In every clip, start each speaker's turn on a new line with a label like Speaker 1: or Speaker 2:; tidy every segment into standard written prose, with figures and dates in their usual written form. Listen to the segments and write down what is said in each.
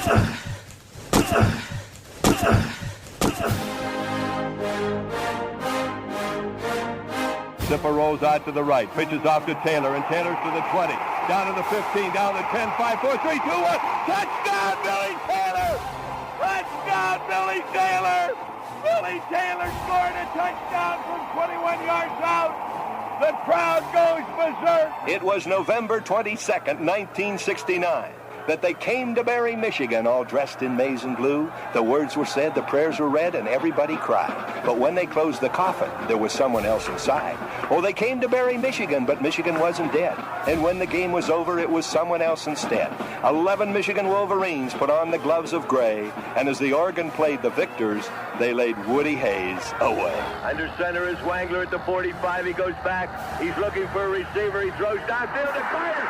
Speaker 1: Zipper rolls out to the right, pitches off to Taylor, and Taylor's to the 20, down to the 15, down to 10, 5, 4, 3, 2, 1. Touchdown, Billy Taylor! Touchdown, Billy Taylor! Billy Taylor scored a touchdown from 21 yards out. The crowd goes berserk. It was November 22nd, 1969. That they came to Barry, Michigan, all dressed in maize and blue. The words were said, the prayers were read, and everybody cried. But when they closed the coffin, there was someone else inside. Oh, they came to Barry, Michigan, but Michigan wasn't dead. And when the game was over, it was someone else instead. 11 Michigan Wolverines put on the gloves of gray, and as the organ played the victors, they laid Woody Hayes away. Under center is Wangler at the 45. He goes back. He's looking for a receiver. He throws downfield to Carter.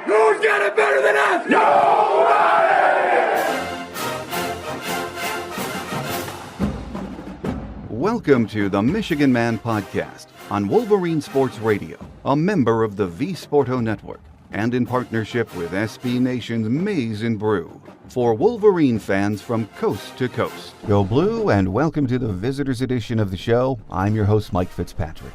Speaker 1: Who's got it better than us? Nobody!
Speaker 2: Welcome to the Michigan Man Podcast on Wolverine Sports Radio, a member of the V-Sporto Network, and in partnership with SB Nation's Maize and Brew, for Wolverine fans from coast to coast. Go Blue, and welcome to the Visitors Edition of the show. I'm your host, Mike Fitzpatrick.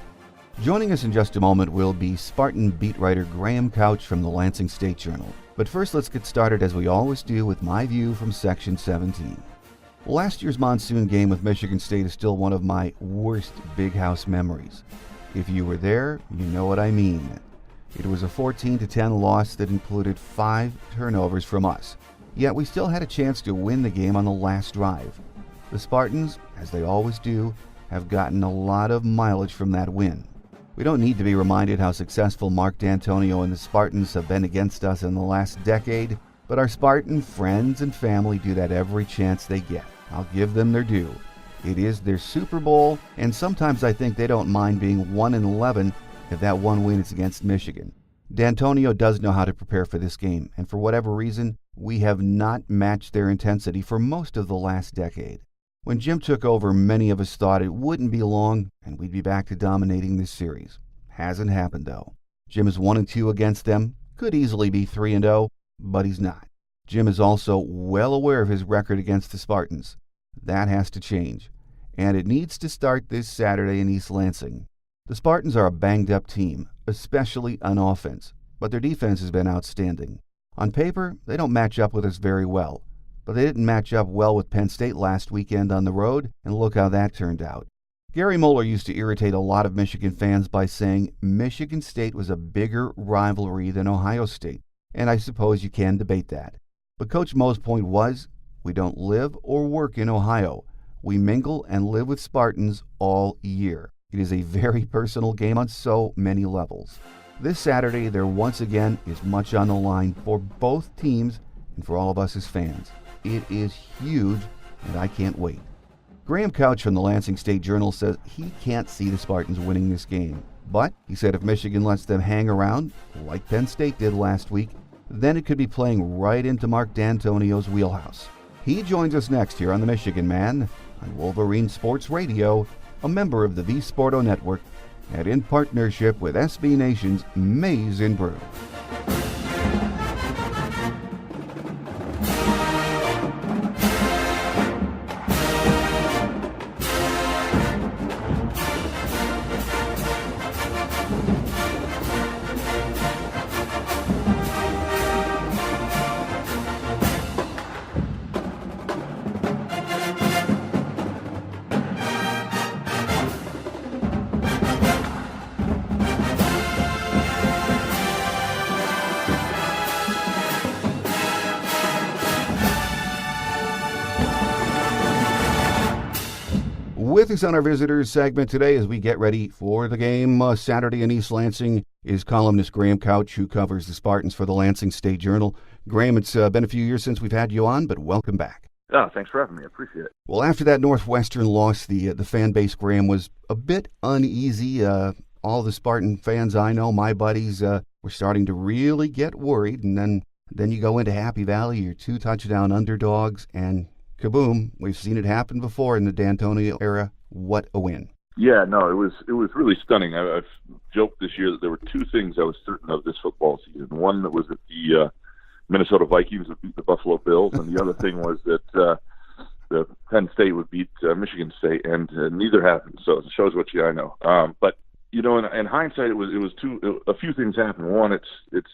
Speaker 2: Joining us in just a moment will be Spartan beat writer Graham Couch from the Lansing State Journal. But first, let's get started as we always do with my view from Section 17. Last year's monsoon game with Michigan State is still one of my worst big house memories. If you were there, you know what I mean. It was a 14-10 loss that included 5 turnovers from us. Yet we still had a chance to win the game on the last drive. The Spartans, as they always do, have gotten a lot of mileage from that win. We don't need to be reminded how successful Mark D'Antonio and the Spartans have been against us in the last decade, but our Spartan friends and family do that every chance they get. I'll give them their due. It is their Super Bowl, and sometimes I think they don't mind being 1-11 if that one win is against Michigan. D'Antonio does know how to prepare for this game, and for whatever reason, we have not matched their intensity for most of the last decade. When Jim took over, many of us thought it wouldn't be long and we'd be back to dominating this series. Hasn't happened, though. Jim is 1-2 against them, could easily be 3-0, but he's not. Jim is also well aware of his record against the Spartans. That has to change, and it needs to start this Saturday in East Lansing. The Spartans are a banged-up team, especially on offense, but their defense has been outstanding. On paper, they don't match up with us very well. But they didn't match up well with Penn State last weekend on the road, and look how that turned out. Gary Moeller used to irritate a lot of Michigan fans by saying Michigan State was a bigger rivalry than Ohio State, and I suppose you can debate that. But Coach Moe's point was, we don't live or work in Ohio. We mingle and live with Spartans all year. It is a very personal game on so many levels. This Saturday, there once again is much on the line for both teams and for all of us as fans. It is huge, and I can't wait. Graham Couch from the Lansing State Journal says he can't see the Spartans winning this game. But he said if Michigan lets them hang around, like Penn State did last week, then it could be playing right into Mark D'Antonio's wheelhouse. He joins us next here on the Michigan Man on Wolverine Sports Radio, a member of the V-Sporto Network, and in partnership with SB Nation's Maize and Brew. With us on our visitors segment today as we get ready for the game Saturday in East Lansing is columnist Graham Couch, who covers the Spartans for the Lansing State Journal. Graham, it's been a few years since we've had you on, but welcome back.
Speaker 3: Oh, thanks for having me. I appreciate it.
Speaker 2: Well, after that Northwestern loss, the fan base, Graham, was a bit uneasy. All the Spartan fans I know, my buddies, were starting to really get worried. And then you go into Happy Valley, you're 2-touchdown underdogs, and kaboom, we've seen it happen before in the D'Antonio era. What a win.
Speaker 3: Yeah, no, it was really stunning. I've joked this year that there were two things I was certain of this football season. One that was that the Minnesota Vikings would beat the Buffalo Bills, and the other thing was that the Penn State would beat Michigan State, and neither happened. So it shows what I know. But in hindsight, it was a few things happened. One, it's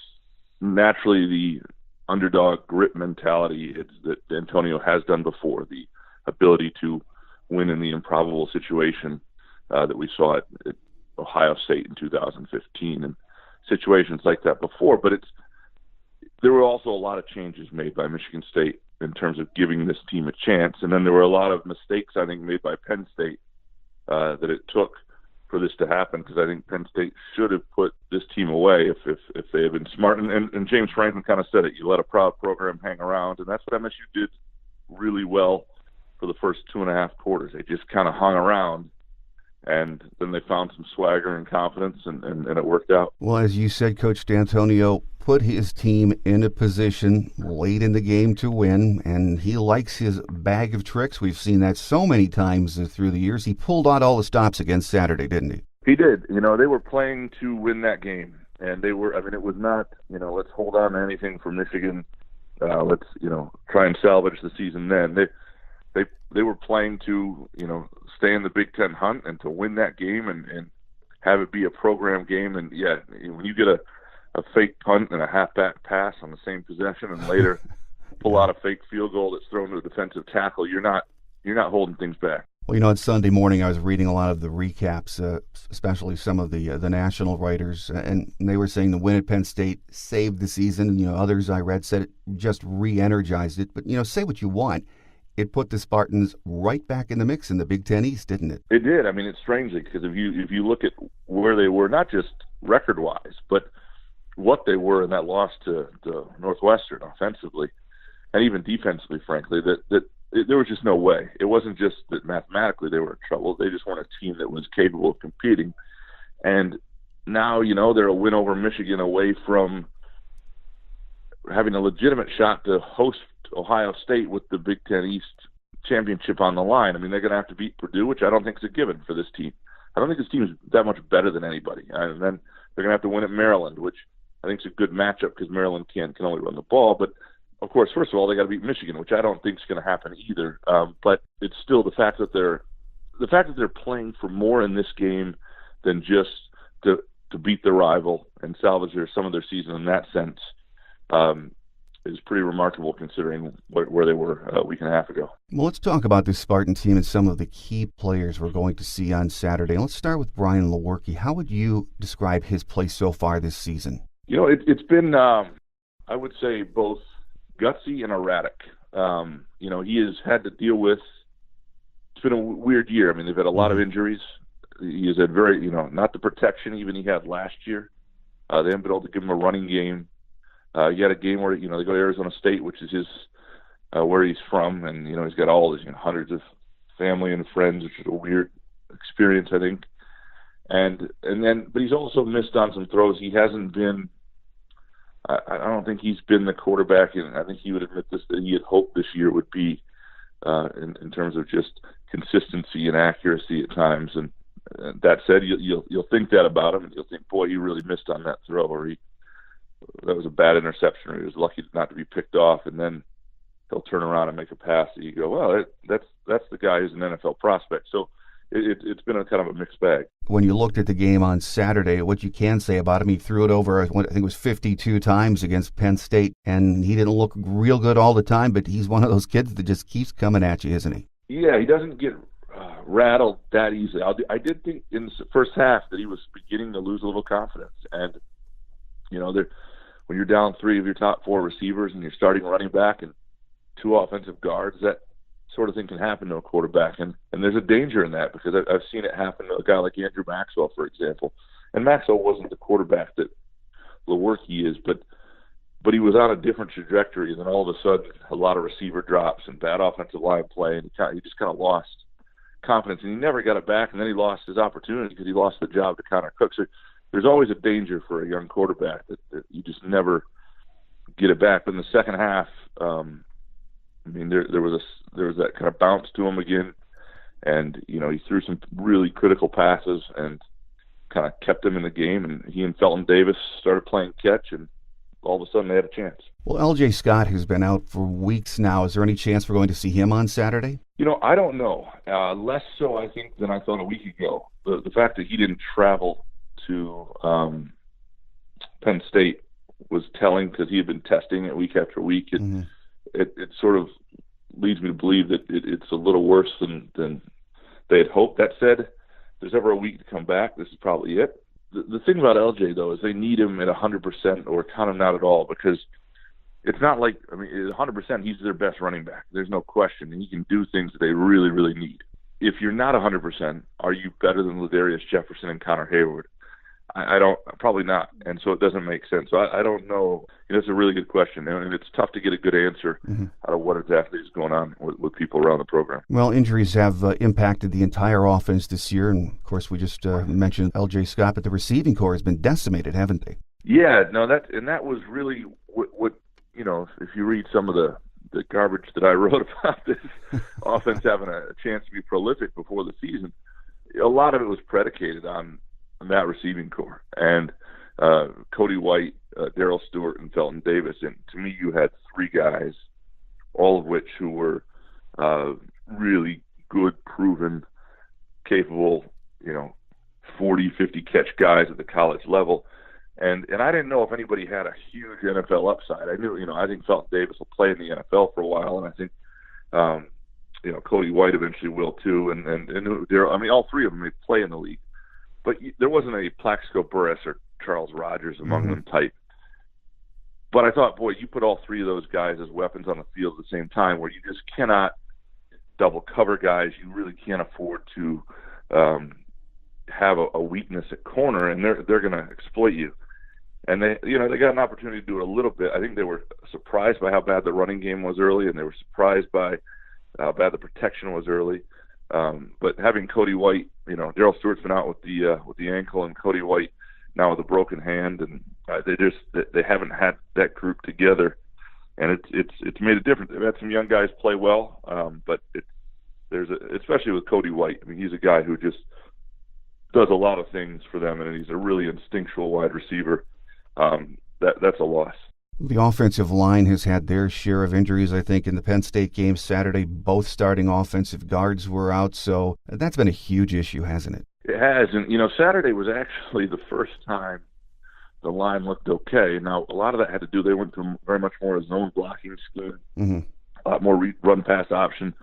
Speaker 3: naturally the underdog grit mentality that Antonio has done before, the ability to win in the improbable situation that we saw at Ohio State in 2015, and situations like that before. But there were also a lot of changes made by Michigan State in terms of giving this team a chance, and then there were a lot of mistakes, I think, made by Penn State that it took for this to happen, because I think Penn State should have put this team away if they had been smart. And James Franklin kind of said it, you let a proud program hang around, and that's what MSU did really well for the first 2.5 quarters. They just kind of hung around, and then they found some swagger and confidence, and it worked out.
Speaker 2: Well, as you said, Coach D'Antonio put his team in a position late in the game to win, and he likes his bag of tricks. We've seen that so many times through the years. He pulled out all the stops against Saturday, didn't he?
Speaker 3: He did. They were playing to win that game, and it was not, let's hold on to anything for Michigan. Let's, try and salvage the season then. They were playing to, stay in the Big Ten hunt and to win that game and have it be a program game. And yeah, when you get a fake punt and a halfback pass on the same possession, and later pull out a fake field goal that's thrown to a defensive tackle, you're not holding things back.
Speaker 2: Well, on Sunday morning I was reading a lot of the recaps, especially some of the national writers, and they were saying the win at Penn State saved the season. Others I read said it just re-energized it. But say what you want, it put the Spartans right back in the mix in the Big Ten East, didn't it?
Speaker 3: It did. It's strangely, because if you look at where they were, not just record-wise, but what they were in that loss to Northwestern offensively and even defensively, frankly, that there was just no way. It wasn't just that mathematically they were in trouble. They just weren't a team that was capable of competing. And now, they're a win over Michigan away from having a legitimate shot to host Ohio State with the Big Ten East championship on the line. They're going to have to beat Purdue, which I don't think is a given for this team. I don't think this team is that much better than anybody. And then they're going to have to win at Maryland, which I think is a good matchup because Maryland can only run the ball. But, of course, first of all, they got to beat Michigan, which I don't think is going to happen either. But it's still the fact that they're playing for more in this game than just to beat their rival and salvage some of their season in that sense is pretty remarkable considering where they were a week and a half ago.
Speaker 2: Well, let's talk about this Spartan team and some of the key players we're going to see on Saturday. Let's start with Brian Lewerke. How would you describe his play so far this season?
Speaker 3: It's been, I would say, both gutsy and erratic. He has had to deal with, it's been a weird year. They've had a lot of injuries. He has had very, not the protection even he had last year. They haven't been able to give him a running game. He had a game where, they go to Arizona State, which is his, where he's from. And, he's got all his, hundreds of family and friends, which is a weird experience, I think. But he's also missed on some throws. He hasn't been, I don't think he's been the quarterback, and I think he would admit this, that he had hoped this year would be in terms of just consistency and accuracy at times. And that said, you'll think that about him, and you'll think, boy, he really missed on that throw, or that was a bad interception, or he was lucky not to be picked off, and then he'll turn around and make a pass that you go, well, that's the guy who's an NFL prospect. So it's been a kind of a mixed bag.
Speaker 2: When you looked at the game on Saturday, what you can say about him, he threw it over, I think it was 52 times against Penn State, and he didn't look real good all the time, but he's one of those kids that just keeps coming at you, isn't he?
Speaker 3: Yeah, he doesn't get rattled that easily. I did think in the first half that he was beginning to lose a little confidence, and when you're down 3 of your top 4 receivers and you're starting running back and 2 offensive guards, that sort of thing can happen to a quarterback. And there's a danger in that, because I've seen it happen to a guy like Andrew Maxwell, for example. And Maxwell wasn't the quarterback that Lewerke is, but he was on a different trajectory, and then all of a sudden a lot of receiver drops and bad offensive line play, and he just kind of lost confidence. And he never got it back, and then he lost his opportunity because he lost the job to Connor Cook. So there's always a danger for a young quarterback that you just never get it back. But in the second half, there was that kind of bounce to him again, And, he threw some really critical passes and kind of kept him in the game. And he and Felton Davis started playing catch, and all of a sudden they had a chance.
Speaker 2: Well, L.J. Scott has been out for weeks now. Is there any chance we're going to see him on Saturday?
Speaker 3: I don't know. Less so, I think, than I thought a week ago. The fact that he didn't travel to Penn State was telling, because he had been testing it week after week. It sort of leads me to believe that it's a little worse than they had hoped. That said, if there's ever a week to come back, this is probably it. The thing about LJ, though, is they need him at 100% or kind of not at all, because it's not like, 100%, he's their best running back. There's no question. And he can do things that they really, really need. If you're not 100%, are you better than Ladarius Jefferson and Connor Hayward? I don't, probably not. And so it doesn't make sense. So I don't know. It's a really good question. And it's tough to get a good answer out of what exactly is going on with people around the program.
Speaker 2: Well, injuries have impacted the entire offense this year. And, of course, we just mentioned L.J. Scott, but the receiving corps has been decimated, haven't they?
Speaker 3: Yeah, no, that was really what if you read some of the garbage that I wrote about this offense having a chance to be prolific before the season, a lot of it was predicated on that receiving corps. And Cody White, Darrell Stewart, and Felton Davis. And to me, you had three guys, all of which who were really good, proven, capable, 40, 50 catch guys at the college level. And I didn't know if anybody had a huge NFL upside. I knew, I think Felton Davis will play in the NFL for a while, and I think, Cody White eventually will too. And Darrell, all three of them may play in the league. But there wasn't a Plaxico Burress or Charles Rogers among them type. But I thought, boy, you put all three of those guys as weapons on the field at the same time, where you just cannot double cover guys. You really can't afford to have a weakness at corner, and they're going to exploit you. And they got an opportunity to do it a little bit. I think they were surprised by how bad the running game was early, and they were surprised by how bad the protection was early. But having Cody White, Darrell Stewart's been out with the ankle, and Cody White now with a broken hand, and they haven't had that group together, and it's made a difference. They've had some young guys play well, but especially with Cody White. He's a guy who just does a lot of things for them, and he's a really instinctual wide receiver. That's a loss.
Speaker 2: The offensive line has had their share of injuries, I think, in the Penn State game Saturday. Both starting offensive guards were out, so that's been a huge issue, hasn't it?
Speaker 3: It has, and Saturday was actually the first time the line looked okay. Now, a lot of that had to do, they went to very much more a zone blocking scheme, a lot more run-pass option,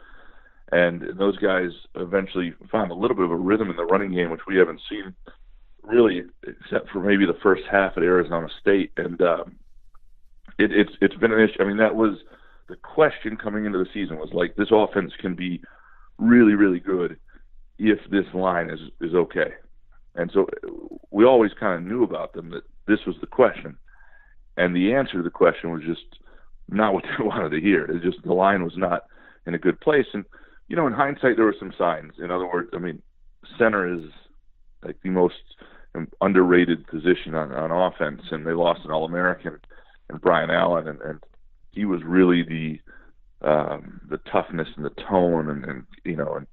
Speaker 3: and those guys eventually found a little bit of a rhythm in the running game, which we haven't seen really except for maybe the first half at Arizona State. And it's been an issue. That was the question coming into the season, was like, this offense can be really, really good if this line is okay. And so we always kind of knew about them, that this was the question. And the answer to the question was just not what they wanted to hear. It's just the line was not in a good place. And, in hindsight, there were some signs. In other words, center is like the most underrated position on offense, and they lost an All-American and Brian Allen, and he was really the toughness and the tone, and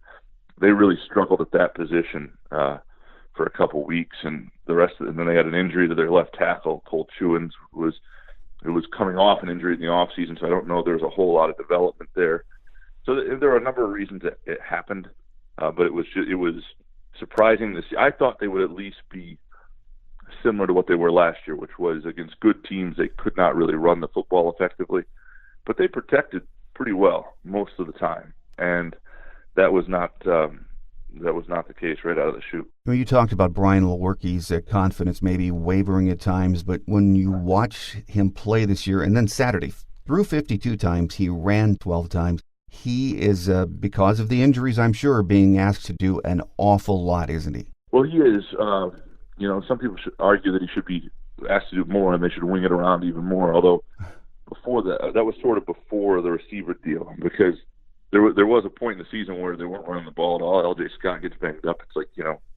Speaker 3: they really struggled at that position for a couple weeks, and and then they had an injury to their left tackle, Cole Chewins, who was coming off an injury in the off season, so I don't know there's a whole lot of development there. So there are a number of reasons that it happened, but it was surprising to see. I thought they would at least be similar to what they were last year, which was against good teams they could not really run the football effectively, but they protected pretty well most of the time, and that was not the case right out of the chute.
Speaker 2: You talked about Brian Lewerke's confidence maybe wavering at times, but when you watch him play this year, and then Saturday, threw 52 times, he ran 12 times, he is, because of the injuries, I'm sure, being asked to do an awful lot, isn't he?
Speaker 3: Well, he is. Some people should argue that he should be asked to do more, and they should wing it around even more. Although before that was sort of before the receiver deal, because there was a point in the season where they weren't running the ball at all. L.J. Scott gets banged up. It's like,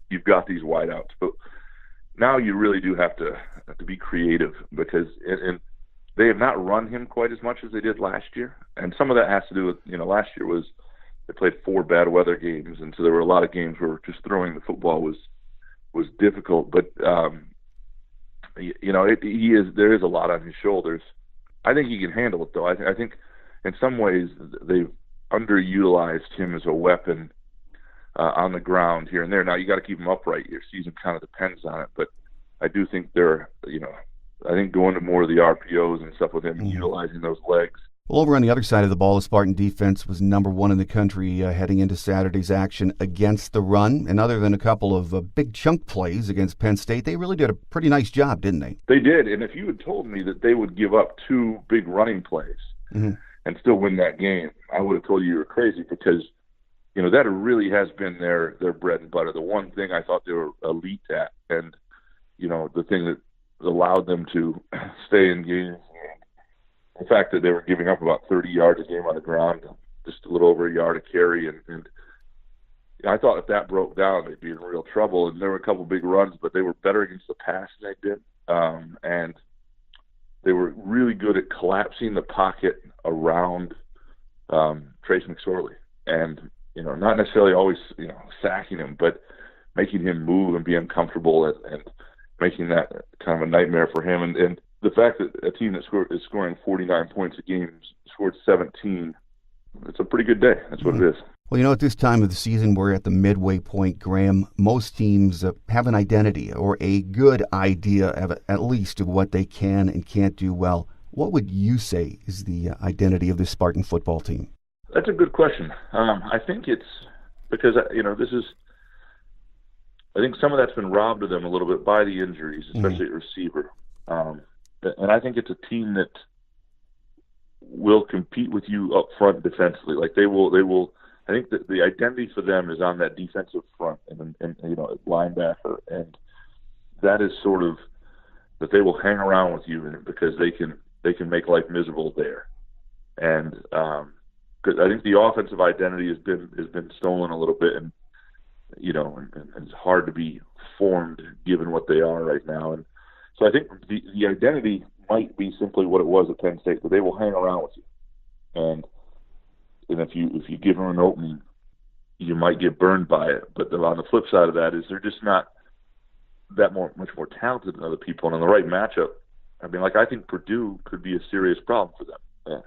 Speaker 3: you've got these wideouts, but now you really do have to be creative, because and they have not run him quite as much as they did last year, and some of that has to do with last year was they played 4 bad weather games, and so there were a lot of games where just throwing the football was difficult. But there is a lot on his shoulders. I think he can handle it, though. I think in some ways they've underutilized him as a weapon on the ground here and there. Now you got to keep him upright. Your season kind of depends on it, but I do think I think going to more of the RPOs and stuff with him, utilizing those legs.
Speaker 2: Well, over on the other side of the ball, the Spartan defense was number 1 in the country heading into Saturday's action against the run. And other than a couple of big chunk plays against Penn State, they really did a pretty nice job, didn't they?
Speaker 3: They did. And if you had told me that they would give up 2 big running plays and still win that game, I would have told you were crazy, because that really has been their bread and butter. The one thing I thought they were elite at, and the thing that allowed them to stay in games. The fact that they were giving up about 30 yards a game on the ground, just a little over a yard a carry, and I thought if that broke down, they'd be in real trouble. And there were a couple big runs, but they were better against the pass than they did, and they were really good at collapsing the pocket around Trace McSorley, and not necessarily always sacking him, but making him move and be uncomfortable, and making that kind of a nightmare for him. And the fact that a team that is scoring 49 points a game scored 17, it's a pretty good day. That's what it is.
Speaker 2: Well, at this time of the season, we're at the midway point, Graham. Most teams have an identity or a good idea of at least of what they can and can't do well. What would you say is the identity of this Spartan football team?
Speaker 3: That's a good question. I think it's because, I think some of that's been robbed of them a little bit by the injuries, especially at receiver. And I think it's a team that will compete with you up front defensively. Like they will. I think that the identity for them is on that defensive front and linebacker, and that is sort of that they will hang around with you because they can make life miserable there. And because I think the offensive identity has been stolen a little bit, and it's hard to be formed given what they are right now. And so I think the identity might be simply what it was at Penn State, that they will hang around with you. And if you give them an opening, you might get burned by it. But on the flip side of that is they're just not that much more talented than other people. And in the right matchup, I think Purdue could be a serious problem for them.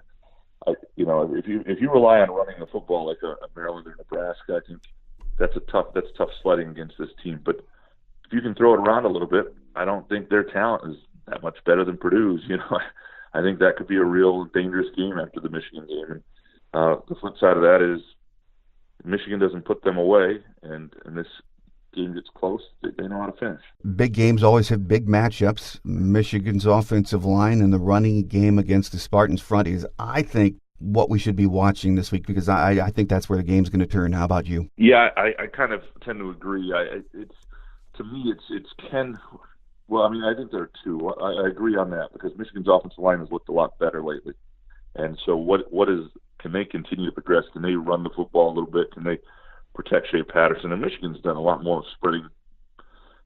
Speaker 3: If you rely on running the football like a Maryland or Nebraska, I think that's tough sledding against this team. But if you can throw it around a little bit, I don't think their talent is that much better than Purdue's. I think that could be a real dangerous game after the Michigan game. And the flip side of that is Michigan doesn't put them away, and this game gets close, they know how to finish. Big
Speaker 2: games always have big matchups. Michigan's offensive line and the running game against the Spartans front is, I think, what we should be watching this week, because I think that's where the game's going to turn. How about you?
Speaker 3: Yeah, I kind of tend to agree. To me, it's Ken. Well, I think there are two. I agree on that because Michigan's offensive line has looked a lot better lately, and so can they continue to progress? Can they run the football a little bit? Can they protect Shea Patterson? And Michigan's done a lot more of spreading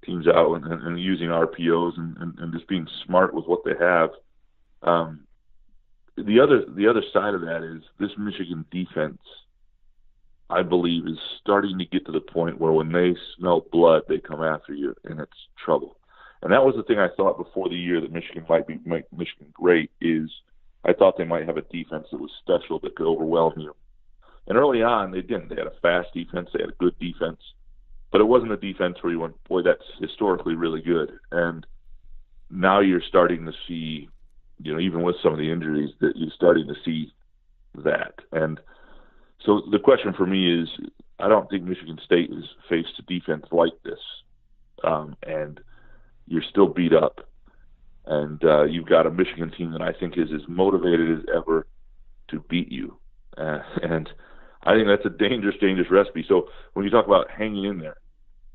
Speaker 3: teams out and using RPOs and just being smart with what they have. The other side of that is this Michigan defense, I believe, is starting to get to the point where when they smell blood, they come after you, and it's trouble. And that was the thing I thought before the year that Michigan might make Michigan great, is I thought they might have a defense that was special that could overwhelm you. And early on, they didn't. They had a fast defense. They had a good defense. But it wasn't a defense where you went, boy, that's historically really good. And now you're starting to see, even with some of the injuries, that you're starting to see that. And so the question for me is, I don't think Michigan State has faced a defense like this. And you're still beat up. And you've got a Michigan team that I think is as motivated as ever to beat you. And I think that's a dangerous, dangerous recipe. So when you talk about hanging in there,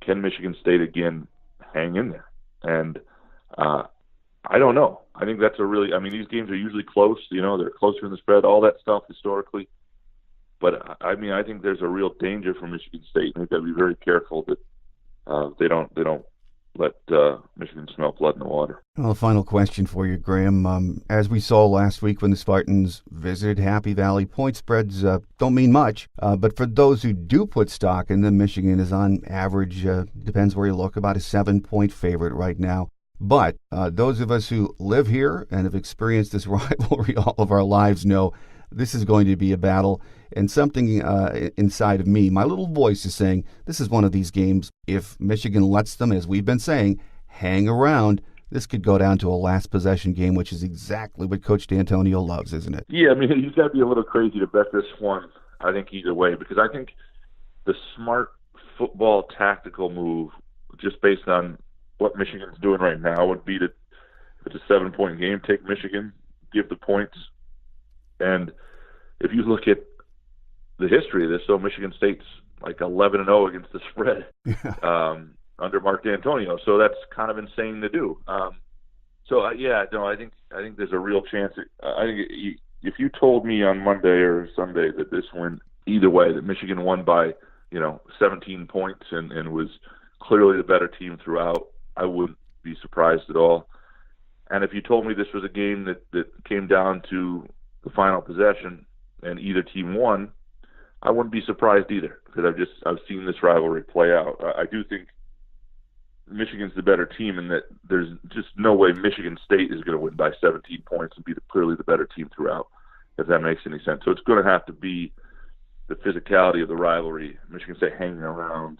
Speaker 3: can Michigan State again hang in there? And I don't know. I think that's these games are usually close. They're closer in the spread, all that stuff historically. But I think there's a real danger for Michigan State, and they've got to be very careful that they don't let Michigan smell blood in the water.
Speaker 2: Well, final question for you, Graham. As we saw last week when the Spartans visited Happy Valley, point spreads don't mean much. But for those who do put stock in them, Michigan is on average, depends where you look, about a 7-point favorite right now. But those of us who live here and have experienced this rivalry all of our lives know this is going to be a battle. And something inside of me, my little voice is saying, this is one of these games, if Michigan lets them, as we've been saying, hang around, this could go down to a last possession game, which is exactly what Coach D'Antonio loves, isn't it?
Speaker 3: Yeah, I mean, he's got to be a little crazy to bet this one, I think, either way, because I think the smart football tactical move, just based on what Michigan's doing right now, would be to, if it's a 7-point game, take Michigan, give the points. And if you look at the history of this, so Michigan State's like 11-0 against the spread under Mark D'Antonio. So that's kind of insane to do. I think there's a real chance. I think if you told me on Monday or Sunday that this went either way, that Michigan won by 17 points and was clearly the better team throughout, I wouldn't be surprised at all. And if you told me this was a game that came down to the final possession and either team won, I wouldn't be surprised either, because I've seen this rivalry play out. I do think Michigan's the better team, and that there's just no way Michigan State is going to win by 17 points and be clearly the better team throughout, if that makes any sense. So it's going to have to be the physicality of the rivalry, Michigan State hanging around,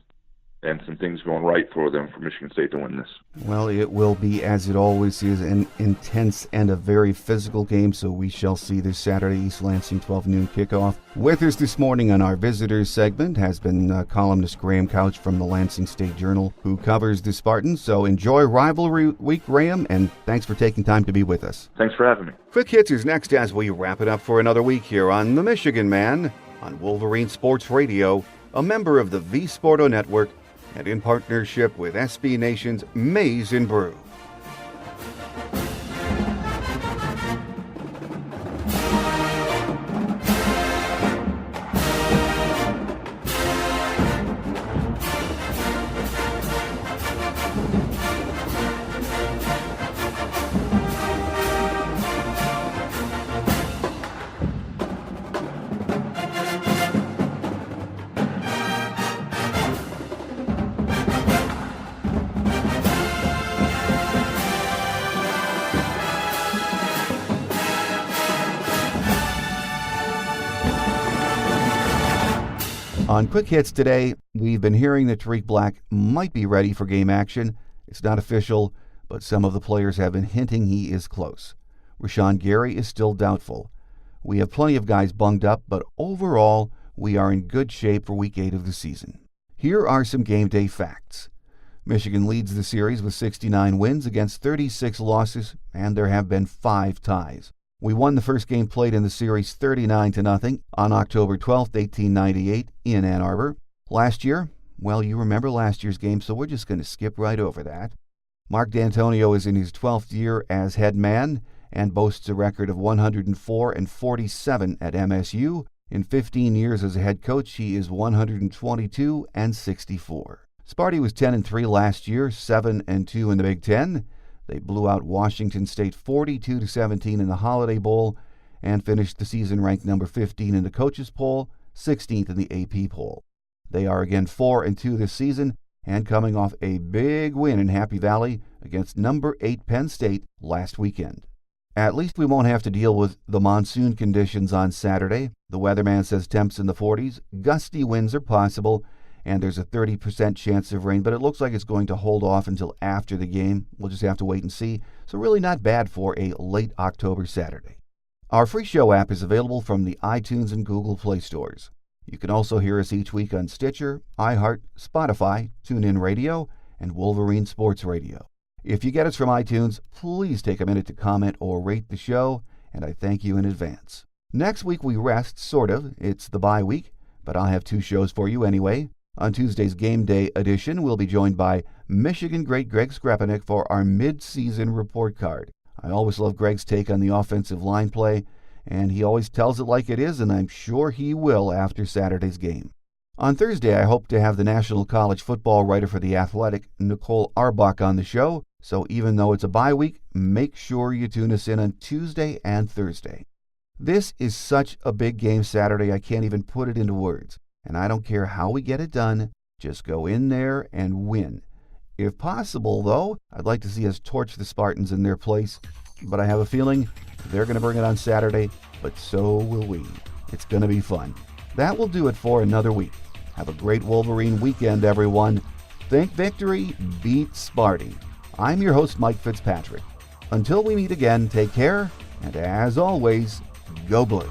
Speaker 3: and some things going right for them for Michigan State to win this.
Speaker 2: Well, it will be, as it always is, an intense and a very physical game, so we shall see this Saturday, East Lansing, 12 noon kickoff. With us this morning on our visitors segment has been columnist Graham Couch from the Lansing State Journal, who covers the Spartans. So enjoy Rivalry Week, Graham, and thanks for taking time to be with us.
Speaker 3: Thanks for having me.
Speaker 2: Quick Hits is next as we wrap it up for another week here on The Michigan Man on Wolverine Sports Radio, a member of the V Sporto Network, and in partnership with SB Nation's Maize and Brew. On Quick Hits today, we've been hearing that Tariq Black might be ready for game action. It's not official, but some of the players have been hinting he is close. Rashawn Gary is still doubtful. We have plenty of guys bunged up, but overall, we are in good shape for Week 8 of the season. Here are some game day facts. Michigan leads the series with 69 wins against 36 losses, and there have been 5 ties. We won the first game played in the series 39-0 on October 12, 1898 in Ann Arbor. Last year, well, you remember last year's game, so we're just going to skip right over that. Mark D'Antonio is in his 12th year as head man and boasts a record of 104-47 at MSU. In 15 years as a head coach, he is 122-64. Sparty was 10-3 last year, 7-2 in the Big Ten. They blew out Washington State 42-17 in the Holiday Bowl and finished the season ranked number 15 in the coaches poll, 16th in the AP poll. They are again 4-2 this season and coming off a big win in Happy Valley against number 8 Penn State last weekend. At least we won't have to deal with the monsoon conditions on Saturday. The weatherman says temps in the 40s, gusty winds are possible, and there's a 30% chance of rain, but it looks like it's going to hold off until after the game. We'll just have to wait and see. So really not bad for a late October Saturday. Our free show app is available from the iTunes and Google Play stores. You can also hear us each week on Stitcher, iHeart, Spotify, TuneIn Radio, and Wolverine Sports Radio. If you get us from iTunes, please take a minute to comment or rate the show, and I thank you in advance. Next week we rest, sort of. It's the bye week, but I'll have 2 shows for you anyway. On Tuesday's Game Day edition, we'll be joined by Michigan great Greg Skrepenik for our mid-season report card. I always love Greg's take on the offensive line play, and he always tells it like it is, and I'm sure he will after Saturday's game. On Thursday, I hope to have the national college football writer for The Athletic, Nicole Arbach, on the show. So even though it's a bye week, make sure you tune us in on Tuesday and Thursday. This is such a big game Saturday, I can't even put it into words. And I don't care how we get it done, just go in there and win. If possible, though, I'd like to see us torch the Spartans in their place. But I have a feeling they're going to bring it on Saturday, but so will we. It's going to be fun. That will do it for another week. Have a great Wolverine weekend, everyone. Think victory, beat Sparty. I'm your host, Mike Fitzpatrick. Until we meet again, take care, and as always, go Blue.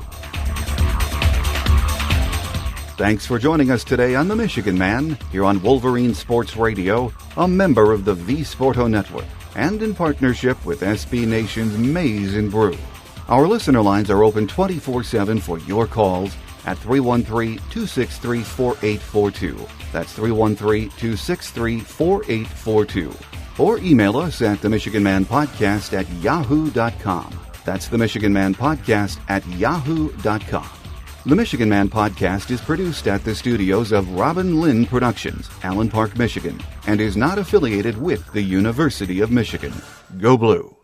Speaker 2: Thanks for joining us today on The Michigan Man, here on Wolverine Sports Radio, a member of the V Sporto Network, and in partnership with SB Nation's Maize and Brew. Our listener lines are open 24/7 for your calls at 313-263-4842. That's 313-263-4842. Or email us at themichiganmanpodcast@yahoo.com. That's themichiganmanpodcast@yahoo.com. The Michigan Man Podcast is produced at the studios of Robin Lynn Productions, Allen Park, Michigan, and is not affiliated with the University of Michigan. Go Blue!